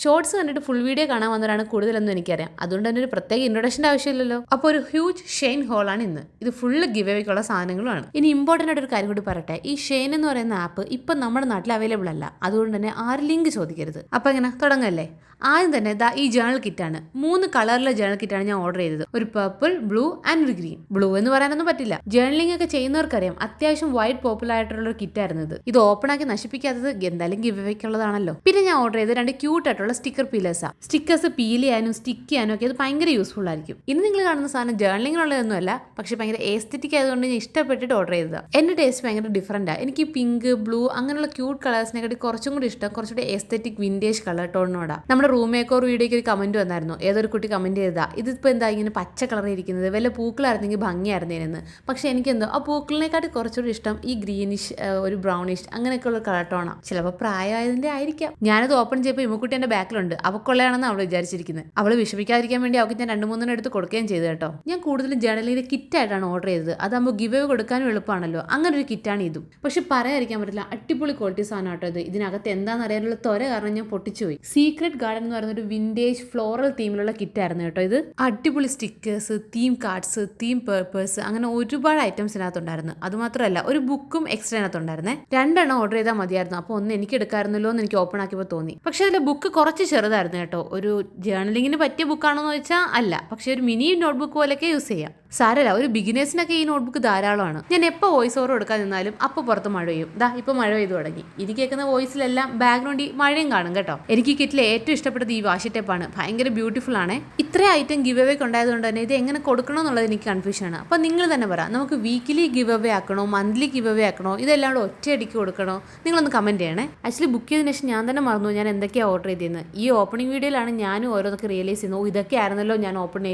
Shorts കണ്ടിട്ട് full video കാണാൻ വന്നവരാണ് കൂടുതലെന്ന് എനിക്കറിയാം. അതുകൊണ്ട് തന്നെ ഒരു പ്രത്യേക ഇൻട്രൊഡക്ഷൻ്റെ ആവശ്യമില്ലല്ലോ. അപ്പോൾ ഒരു ഹ്യൂജ് ഷെയ്ൻ ഹോളാണ് ഇന്ന്. ഇത് ഫുള്ള് ഗിവ് അവേക്കുള്ള സാധനങ്ങളുമാണ്. ഇനി ഇമ്പോർട്ടൻ്റ് ആയിട്ട് ഒരു കാര്യം കൂടി പറയട്ടെ. ഈ ഷെയ്ൻ എന്ന് പറയുന്ന ആപ്പ് ഇപ്പം നമ്മുടെ നാട്ടിൽ അവൈലബിൾ അല്ല. അതുകൊണ്ട് തന്നെ ആരും ലിങ്ക് ചോദിക്കരുത്. അപ്പോൾ എങ്ങനെ തുടങ്ങല്ലേ? ആദ്യം തന്നെ ഈ ജേണൽ കിറ്റാണ്. 3 കളറിലെ ജേണൽ കിറ്റാണ് ഞാൻ ഓർഡർ ചെയ്തത്. ഒരു പർപ്പിൾ, ബ്ലൂ ആൻഡ് ഒരു ഗ്രീൻ. ബ്ലൂ എന്ന് പറയാനൊന്നും പറ്റില്ല. ജേണലിംഗ് ഒക്കെ ചെയ്യുന്നവർക്കറിയാം അത്യാവശ്യം വൈഡ് പോപ്പുലർ ആയിട്ടുള്ള ഒരു കിറ്റായിരുന്നു ഇത്. ഓപ്പൺ ആക്കി നശിപ്പിക്കാത്തത് എന്തായാലും ഗിവ് അവേക്കുള്ളതാണല്ലോ. പിന്നെ ഞാൻ ഓർഡർ ചെയ്ത് 2 ക്യൂട്ട് ആയിട്ടുള്ള സ്റ്റിക്കർ പീലേഴ്സാണ്. സ്റ്റിക്കേഴ്സ് പീൽ ചെയ്യാനും സ്റ്റിക്ക് ചെയ്യാനും ഒക്കെ അത് ഭയങ്കര യൂസ്ഫുൾ ആയിരിക്കും. ഇന്ന് നിങ്ങൾ കാണുന്ന സാധനം ജേണലിംഗിനുള്ളതൊന്നുമല്ല, പക്ഷെ ഭയങ്കര എസ്തെറ്റിക് ആയതുകൊണ്ട് ഞാൻ ഇഷ്ടപ്പെട്ടിട്ട് ഓർഡർ ചെയ്തതാണ്. എന്റെ ടേസ്റ്റ് ഭയങ്കര ഡിഫറൻറ്റാണ്. എനിക്ക് പിങ്ക്, ബ്ലൂ അങ്ങനെയുള്ള ക്യൂട്ട് കളേഴ്സിനെക്കാട്ടി കുറച്ചും കൂടി ഇഷ്ടം കുറച്ചുകൂടി എസ്തെറ്റിക് വിന്റേജ് കളർ ടോണിനോടാണ്. നമ്മുടെ റൂം മേക്കോർ വീഡിയോയ്ക്ക് ഒരു കമന്റ് വന്നായിരുന്നു. ഏതൊരു കുട്ടി കമന്റ് ചെയ്താ ഇതിപ്പോൾ എന്താ ഇങ്ങനെ പച്ച കളറിൽ ഇരിക്കുന്നത്, വല്ല പൂക്കളായിരുന്നെങ്കിൽ ഭംഗിയായിരുന്നേനെന്ന്. പക്ഷെ എനിക്കെന്തോ ആ പൂക്കളിനെക്കാട്ടി കുറച്ചുകൂടി ഇഷ്ടം ഈ ഗ്രീനിഷ്, ഒരു ബ്രൗണിഷ് അങ്ങനെയൊക്കെയുള്ള കളർ ടോണാണ്. ചിലപ്പോൾ പ്രായമായതിന്റെ ആയിരിക്കാം. ഞാനത് ഓപ്പൺ ചെയ്തപ്പോൾ ഇമ്മക്കുട്ടി എന്റെ ബാക്കിലുണ്ട്. അവക്കൊള്ളയാണെന്ന് അവൾ വിചാരിച്ചിരിക്കുന്നത്. അവൾ വിഷമിക്കാതിരിക്കാൻ വേണ്ടി അവൾക്ക് ഞാൻ 2-3 എടുത്ത് കൊടുക്കുകയും ചെയ്തു കേട്ടോ. ഞാൻ കൂടുതലും ജേണലിന്റെ കിറ്റായിട്ടാണ് ഓർഡർ ചെയ്തത്. അതാകുമ്പോൾ ഗിവ് അവേ കൊടുക്കാനും എളുപ്പമാണല്ലോ. അങ്ങനെ ഒരു കിറ്റാണ് ഇതും. പക്ഷെ പറയാതിരിക്കാൻ പറ്റില്ല, അടിപൊളി ക്വാളിറ്റി സാധനം കേട്ടോ ഇത്. ഇതിനകത്ത് എന്താണെന്ന് അറിയാനുള്ള ത്വര കാരണം ഞാൻ പൊട്ടിച്ചുപോയി. സീക്രട്ട് ഗാർഡൻ എന്ന് പറയുന്ന ഒരു വിന്റേജ് ഫ്ലോറൽ തീമിലുള്ള കിറ്റായിരുന്നു കേട്ടോ ഇത്. അടിപൊളി stickers, theme cards, theme papers അങ്ങനെ ഒരുപാട് ഐറ്റംസ് ഇതിനകത്തുണ്ടായിരുന്നു. അതുമാത്രമല്ല ഒരു ബുക്കും എക്സ്ട്രാ ഇതിനകത്തുണ്ടായിരുന്നേ. 2 ഓർഡർ ചെയ്താൽ മതിയായിരുന്നു. അപ്പോൾ ഒന്ന് എനിക്ക് എടുക്കാമായിരുന്നല്ലോ എന്ന് എനിക്ക് ഓപ്പൺ ആക്കിയപ്പോൾ തോന്നി. പക്ഷെ അതിലെ ബുക്ക് കുറച്ച് ചെറുതായിരുന്നു കേട്ടോ. ഒരു ജേണലിങ്ങിന് പറ്റിയ ബുക്കാണെന്ന് ചോദിച്ചാൽ അല്ല. പക്ഷെ ഒരു മിനി നോട്ട്ബുക്ക് പോലെയൊക്കെ യൂസ് ചെയ്യാം. സാരല്ല, ഒരു ബിഗിനേഴ്സിനൊക്കെ ഈ നോട്ട്ബുക്ക് ധാരാളമാണ്. ഞാൻ എപ്പോൾ വോയിസ് ഓവർ എടുക്കാൻ നിന്നാലും അപ്പോൾ പുറത്ത് മഴ പെയ്യും. ഇപ്പോൾ മഴ പെയ്തു തുടങ്ങി. ഇത് കേൾക്കുന്ന വോയിസിലെല്ലാം ബാക്ക്ഗ്രൗണ്ടിൽ മഴയും കാണും കേട്ടോ. എനിക്ക് കിറ്റിൽ ഏറ്റവും ഇഷ്ടപ്പെട്ടത് ഈ വാഷി ടേപ്പാണ്. ഭയങ്കര ബ്യൂട്ടിഫുൾ ആണ്. ഇത്രയും ഐറ്റം ഗിവ് അവേ ഉണ്ടായതുകൊണ്ട് തന്നെ ഇത് എങ്ങനെ കൊടുക്കണം എന്നുള്ളത് എനിക്ക് കൺഫ്യൂഷനാണ്. അപ്പോൾ നിങ്ങൾ തന്നെ പറ, നമുക്ക് വീക്കിലി ഗിവ് അവേ ആക്കണോ, മന്ത്ലി ഗിവ് അവേ ആക്കണോ, ഇതെല്ലാം കൂടെ ഒറ്റയടിക്ക് കൊടുക്കണോ? നിങ്ങളൊന്ന് കമൻറ്റ് ചെയ്യണേ. ആക്ച്വലി ബുക്ക് ചെയ്തതിന് ശേഷം ഞാൻ തന്നെ മറന്നു ഞാൻ എന്തൊക്കെയാണ് ഓർഡർ ചെയ്തതെന്ന്. ഈ ഓപ്പണിംഗ് വീഡിയോയിലാണ് ഞാനും ഓരോന്നൊക്കെ റിയലൈസ് ചെയ്യുന്നത്. ഇതൊക്കെ ആയിരുന്നല്ലോ ഞാൻ ഓപ്പൺ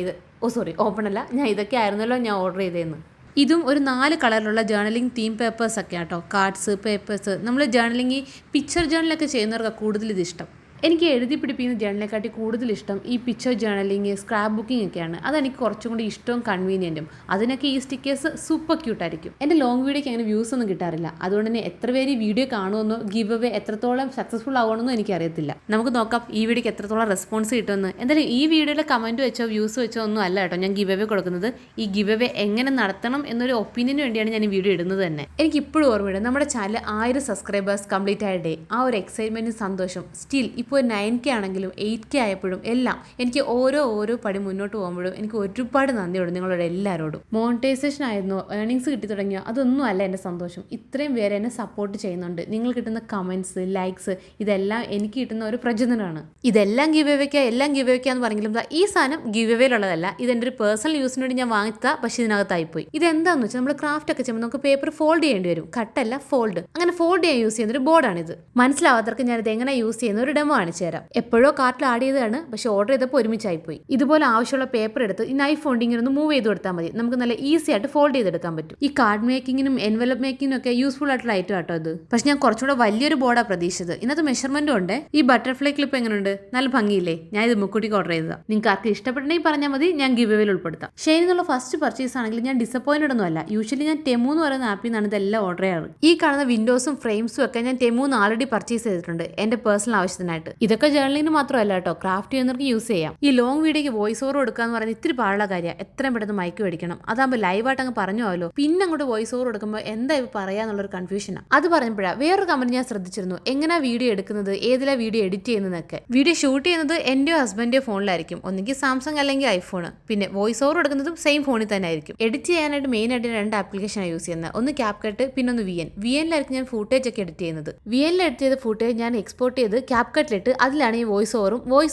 അല്ല, ഞാൻ ഇതൊക്കെ ആയിരുന്നല്ലോ ഞാൻ ഓർഡർ ചെയ്തതെന്ന്. ഇതും ഒരു 4 കളറിലുള്ള ജേണലിംഗ് തീം പേപ്പേഴ്സ് ഒക്കെ ആട്ടോ. Cards, papers. നമ്മൾ ജേണലിംഗ് പിക്ചർ ജേണലൊക്കെ ചെയ്യുന്നവർക്ക് കൂടുതൽ ഇത് ഇഷ്ടം. എനിക്ക് എഴുതി പിടിപ്പിക്കുന്ന ജേണലിനെക്കാട്ടി കൂടുതൽ ഇഷ്ടം ഈ പിക്ചർ ജേണലിങ്, സ്ക്രാപ്പ് ബുക്കിംഗ് ഒക്കെയാണ്. അതെനിക്ക് കുറച്ചും കൂടി ഇഷ്ടവും കൺവീനിയൻറ്റും. അതിനൊക്കെ ഈ സ്റ്റിക്കേഴ്സ് സൂപ്പർ ക്യൂട്ടായിരിക്കും. എൻ്റെ ലോങ് വീഡിയോയ്ക്ക് അങ്ങനെ വ്യൂസ് ഒന്നും കിട്ടാറില്ല. അതുകൊണ്ട് തന്നെ എത്ര പേര് ഈ വീഡിയോ കാണുമെന്നോ ഗിവ് അവേ എത്രത്തോളം സക്സസ്ഫുൾ ആവണമെന്നോ എനിക്കറിയത്തില്ല. നമുക്ക് നോക്കാം ഈ വീഡിയോയ്ക്ക് എത്രത്തോളം റെസ്പോൺസ് കിട്ടുമെന്ന്. എന്തായാലും ഈ വീഡിയോയിലെ കമൻറ്റ് വെച്ചോ വ്യൂസ് വെച്ചോ ഒന്നും അല്ല കേട്ടോ ഞാൻ ഗിവ് അവേ കൊടുക്കുന്നത്. ഈ ഗിവ് അവേ എങ്ങനെ നടത്തണം എന്നൊരു ഒപ്പീനിയന് വേണ്ടിയാണ് ഞാൻ ഈ വീഡിയോ ഇടുന്നത് തന്നെ. എനിക്ക് ഇപ്പോഴും ഓർമ്മയുണ്ട് നമ്മുടെ ചാനൽ 1000 സബ്സ്ക്രൈബേഴ്സ് കംപ്ലീറ്റ് ആയ ഡേ. ആ ഒരു എക്സൈറ്റ്മെൻറ്റും സന്തോഷം സ്റ്റിൽ ഇപ്പോൾ 9K ആണെങ്കിലും 8K ആയപ്പോഴും എല്ലാം എനിക്ക് ഓരോ പടി മുന്നോട്ട് പോകുമ്പോഴും എനിക്ക് ഒരുപാട് നന്ദിയുണ്ട് നിങ്ങളോട് എല്ലാവരോടും. മോണിറ്റൈസേഷൻ ആയിരുന്നോ, ഏർണിങ്സ് കിട്ടി തുടങ്ങിയോ, അതൊന്നും അല്ല എൻ്റെ സന്തോഷം. ഇത്രയും പേരെ എന്നെ സപ്പോർട്ട് ചെയ്യുന്നുണ്ട്. നിങ്ങൾ കിട്ടുന്ന കമൻറ്റ്സ്, ലൈക്സ് ഇതെല്ലാം എനിക്ക് കിട്ടുന്ന ഒരു പ്രചോദനമാണ്. ഇതെല്ലാം ഗിവ് അവേക്കാന്ന് പറഞ്ഞെങ്കിലും ഈ സാധനം ഗിവ് അവേയിലുള്ളതല്ല. ഇതെൻ്റെ ഒരു പേഴ്സണൽ യൂസിന് വേണ്ടി ഞാൻ വാങ്ങിത്താ. പക്ഷേ ഇതിനകത്തായിപ്പോയി. ഇതെന്താണെന്ന് വെച്ചാൽ നമ്മൾ ക്രാഫ്റ്റ് ഒക്കെ ചെയ്യുമ്പോൾ നമുക്ക് പേപ്പർ ഫോൾഡ് ചെയ്യേണ്ടി വരും. കട്ടല്ല, ഫോൾഡ്. അങ്ങനെ ഫോൾഡ് ചെയ്യാൻ യൂസ് ചെയ്യുന്ന ഒരു ബോർഡാണിത്. മനസ്സിലാവാത്തവർക്ക് ഞാനിത് എങ്ങനെ യൂസ് ചെയ്യുന്ന ഒരു ഡെമോ കാണിച്ചു തരാം. എപ്പോഴോ കാർട്ടിൽ ആഡ് ചെയ്തതാണ്, പക്ഷെ ഓർഡർ ചെയ്തപ്പോൾ ഒരുമിച്ചായിപ്പോയി. ഇതുപോലെ ആവശ്യമുള്ള പേപ്പർ എടുത്ത് ഈ നൈഫ് ഫോൾഡിങ്ങിന് ഒന്ന് മൂവ് ചെയ്ത് കൊടുത്താൽ മതി. നമുക്ക് നല്ല ഈസി ആയിട്ട് ഫോൾഡ് ചെയ്തെടുക്കാൻ പറ്റും. ഈ കാർഡ് മേക്കിങ്ങിനും എൻവലപ്പ് മേക്കിങ്ങിനും ഒക്കെ യൂസ്ഫുൾ ആയിട്ടുള്ള ഐറ്റം ആട്ടോ ഇത്. പക്ഷെ ഞാൻ കുറച്ചുകൂടെ വലിയൊരു ബോർഡാണ് പ്രതീക്ഷിച്ചത്. ഇതിനകത്ത് മെഷർമെന്റും ഉണ്ട്. ഈ ബട്ടർഫ്ലൈ ക്ലിപ്പ് എങ്ങനെയുണ്ട്? നല്ല ഭംഗിയില്ലേ? ഞാൻ ഇത് മുക്കുട്ടിക്ക് ഓർഡർ ചെയ്തതാണ്. നിങ്ങൾക്ക് ആർക്ക് ഇഷ്ടപ്പെട്ടെങ്കിൽ പറഞ്ഞാൽ മതി, ഞാൻ ഗിവ് അവേയിൽ ഉൾപ്പെടുത്താം. ഷെയ്ൻ എന്നുള്ള ഫസ്റ്റ് പർച്ചേസ് ആണെങ്കിൽ ഞാൻ ഡിസപ്പോയിന്റഡ് ഒന്നും അല്ല. യൂഷ്വലി ഞാൻ ടെമു എന്ന് പറയുന്ന ആപ്പിൽ നിന്നാണ് ഇതെല്ലാം ഓർഡർ ചെയ്യാറ്. ഈ കാണുന്ന വിൻഡോസും ഫ്രെയിംസും ഒക്കെ ഞാൻ ടെമുന്ന് ആൾറെഡി പർച്ചേസ് ചെയ്തിട്ടുണ്ട് എൻ്റെ പേഴ്സണൽ ആവശ്യത്തിനായിട്ട്. ഇതൊക്കെ ജേർണലിന് മാത്രമല്ല കേട്ടോ, ക്രാഫ്റ്റ് ചെയ്യുന്നവർക്ക് യൂസ് ചെയ്യാം. ഈ ലോങ് വീഡിയോക്ക് വോയിസ് ഓവർ കൊടുക്കുക എന്ന് പറയുന്നത് ഇത്തിരി പാടുള്ള കാര്യമാണ്. എത്രയും പെട്ടെന്ന് മൈക്ക് മേടിക്കണം. അതാകുമ്പോൾ ലൈവായിട്ട് അങ്ങ് പറഞ്ഞു പോയല്ലോ. പിന്നെ അങ്ങോട്ട് വോയിസ് ഓവർ കൊടുക്കുമ്പോൾ എന്താ ഇപ്പോൾ പറയാന്നുള്ളൊരു കൺഫ്യൂഷനാണ്. അത് പറഞ്ഞപ്പോഴാണ് വേറൊരു കമന്റ് ഞാൻ ശ്രദ്ധിച്ചിരുന്നു. എങ്ങനെയാ വീഡിയോ എടുക്കുന്നത്, ഏതിലാ വീഡിയോ എഡിറ്റ് ചെയ്യുന്നതൊക്കെ. വീഡിയോ ഷൂട്ട് ചെയ്യുന്നത് എൻ്റെയോ ഹസ്ബൻഡോ ഫോണിലായിരിക്കും. ഒന്നെങ്കിൽ സാംസങ് അല്ലെങ്കിൽ ഐഫോൺ. പിന്നെ വോയിസ് ഓവർ എടുക്കുന്നതും സെയിം ഫോണിൽ തന്നെ ആയിരിക്കും. എഡിറ്റ് ചെയ്യാനായിട്ട് മെയിൻ ആയിട്ട് 2 ആപ്ലിക്കേഷനാണ് യൂസ് ചെയ്യുന്നത്. ഒന്ന് CapCut, പിന്നെ ഒന്ന് VN-ലായിരിക്കും ഞാൻ ഫൂട്ടേജ് ഒക്കെ എഡിറ്റ് ചെയ്യുന്നത്. VN-ൽ എഡിറ്റ് ചെയ്ത ഫൂട്ടേജ് ഞാൻ എക്സ്പോർട്ട് ചെയ്ത് CapCut-ലിട്ട് അതിലാണ് ഈ വോയിസ്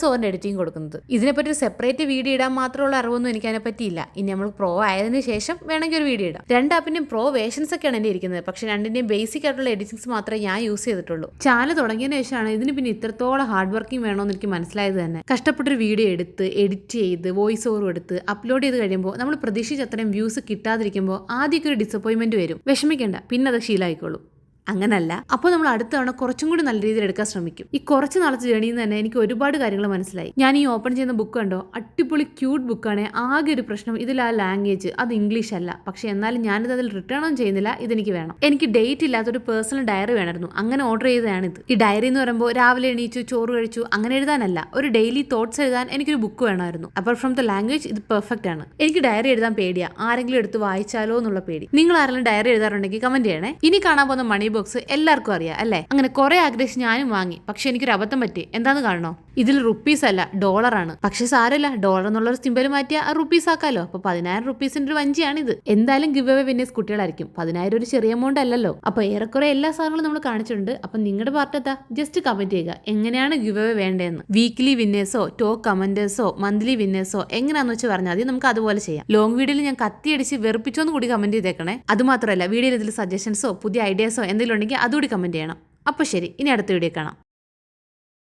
ഓവറിന്റെ എഡിറ്റിംഗ് കൊടുക്കുന്നത്. ഇതിനെപ്പറ്റി ഒരു സെപ്പറേറ്റ് വീഡിയോ ഇടാൻ മാത്രമുള്ള അറിവൊന്നും എനിക്ക് അതിനെ പറ്റിയില്ല. ഇനി നമ്മൾ പ്രോ ആയതിനു ശേഷം വേണമെങ്കിൽ ഒരു വീഡിയോ ഇടാം. 2 ആപ്പിന്റെയും പ്രോ വേർഷൻസ് ഒക്കെയാണ് എൻ്റെ ഇരിക്കുന്നത്. പക്ഷെ 2ന്റെയും ബേസിക് ആയിട്ടുള്ള എഡിറ്റിംഗ്സ് മാത്രമേ ഞാൻ യൂസ് ചെയ്തിട്ടുള്ളൂ. ചാനൽ തുടങ്ങിയതിന് ശേഷമാണ് ഇതിന് പിന്നെ ഇത്രത്തോളം ഹാർഡ് വർക്കിംഗ് വേണമെന്ന് എനിക്ക് മനസ്സിലായത് തന്നെ. കഷ്ടപ്പെട്ടൊരു വീഡിയോ എടുത്ത് എഡിറ്റ് ചെയ്ത് വോയിസ് ഓവർ എടുത്ത് അപ്ലോഡ് ചെയ്ത് കഴിയുമ്പോൾ നമ്മൾ പ്രതീക്ഷിച്ച അത്രയും വ്യൂസ് കിട്ടാതിരിക്കുമ്പോൾ ആദ്യമൊക്കെ ഒരു ഡിസപ്പോയിൻമെന്റ് വരും. വിഷമിക്കേണ്ട, പിന്നെ അത് ശീലമായിക്കോളൂ. അങ്ങനല്ല. അപ്പോൾ നമ്മൾ അടുത്ത തവണ കുറച്ചും കൂടി നല്ല രീതിയിൽ എടുക്കാൻ ശ്രമിക്കും. ഈ കുറച്ച് നാളത്തെ ജേണിയിൽ നിന്ന് തന്നെ എനിക്ക് ഒരുപാട് കാര്യങ്ങൾ മനസ്സിലായി. ഞാൻ ഈ ഓപ്പൺ ചെയ്യുന്ന ബുക്ക് കണ്ടോ, അടിപൊളി ക്യൂട്ട് ബുക്കാണ്. ആകെ ഒരു പ്രശ്നം ഇതിൽ ആ ലാംഗ്വേജ് അത് ഇംഗ്ലീഷ് അല്ല. പക്ഷെ എന്നാലും ഞാനിത് അതിൽ റിട്ടേൺ ഒന്നും ചെയ്യുന്നില്ല. ഇതെനിക്ക് വേണം. എനിക്ക് ഡേറ്റ് ഇല്ലാത്തൊരു പേഴ്സണൽ ഡയറി വേണമായിരുന്നു. അങ്ങനെ ഓർഡർ ചെയ്തതാണിത്. ഈ ഡയറി എന്ന് പറയുമ്പോൾ രാവിലെ എണീച്ചു ചോറ് കഴിച്ചു അങ്ങനെ എഴുതാനല്ല, ഒരു ഡെയിലി തോട്ട്സ് എഴുതാൻ എനിക്കൊരു ബുക്ക് വേണമായിരുന്നു. അപ്പാർട്ട് ഫ്രം ദ ലാംഗ്വേജ് ഇത് പെർഫെക്റ്റ് ആണ്. എനിക്ക് ഡയറി എഴുതാൻ പേടിയാ, ആരെങ്കിലും എടുത്ത് വായിച്ചാലോ എന്നുള്ള പേടി. നിങ്ങൾ ആരെങ്കിലും ഡയറി എഴുതാറുണ്ടെങ്കിൽ കമന്റ് ചെയ്യണേ. ഇനി കാണാൻ പോകുന്ന മണി ബോക്സ് എല്ലാവർക്കും അറിയാം അല്ലേ? അങ്ങനെ കുറെ ആഗ്രഹിച്ച് ഞാനും വാങ്ങി. പക്ഷെ എനിക്കൊരു അബദ്ധം പറ്റി. എന്താന്ന് കാണണോ? ഇതിൽ റുപ്പീസ് അല്ല ഡോളറാണ്. പക്ഷെ സാരമില്ല, ഡോളർ എന്നുള്ള ഒരു സിമ്പൽ മാറ്റിയ റുപ്പീസ് ആക്കാലോ. അപ്പൊ 10,000 റുപ്പീസിന്റെ ഒരു വഞ്ചിയാണിത്. എന്തായാലും ഗിവ് അവേ വിന്നേഴ്സ് കുട്ടികളായിരിക്കും. 10,000 ഒരു ചെറിയ എമൗണ്ട് അല്ലല്ലോ. അപ്പൊ ഏറെക്കുറെ എല്ലാ സാധനങ്ങളും നമ്മൾ കാണിച്ചിട്ടുണ്ട്. അപ്പൊ നിങ്ങളുടെ പാർട്ട് എത്താ ജസ്റ്റ് കമന്റ് ചെയ്യുക എങ്ങനെയാണ് ഗിവ് അവേ വേണ്ടതെന്ന്. വീക്ക്ലി വിന്നേഴ്സോ ടോപ്പ് കമന്റേഴ്സോ മന്ത്ലി വിന്നേഴ്സോ എങ്ങനെയാണെന്ന് വെച്ച് പറഞ്ഞാൽ മതി, നമുക്ക് അതുപോലെ ചെയ്യാം. ലോങ് വീഡിയോയിൽ ഞാൻ കത്തിയടിച്ച് വെറുപ്പിച്ചോന്ന് കൂടി കമന്റ് ചെയ്തേക്കണേ. അത് മാത്രമല്ല വീഡിയോയിൽ ഇതിൽ സജഷൻസോ പുതിയ ഐഡിയാസോ എന്തെങ്കിലും ഉണ്ടെങ്കിൽ അതുകൂടി കമന്റ് ചെയ്യണം. അപ്പോൾ ശരി, ഇനി അടുത്ത വീഡിയോ കാണാം.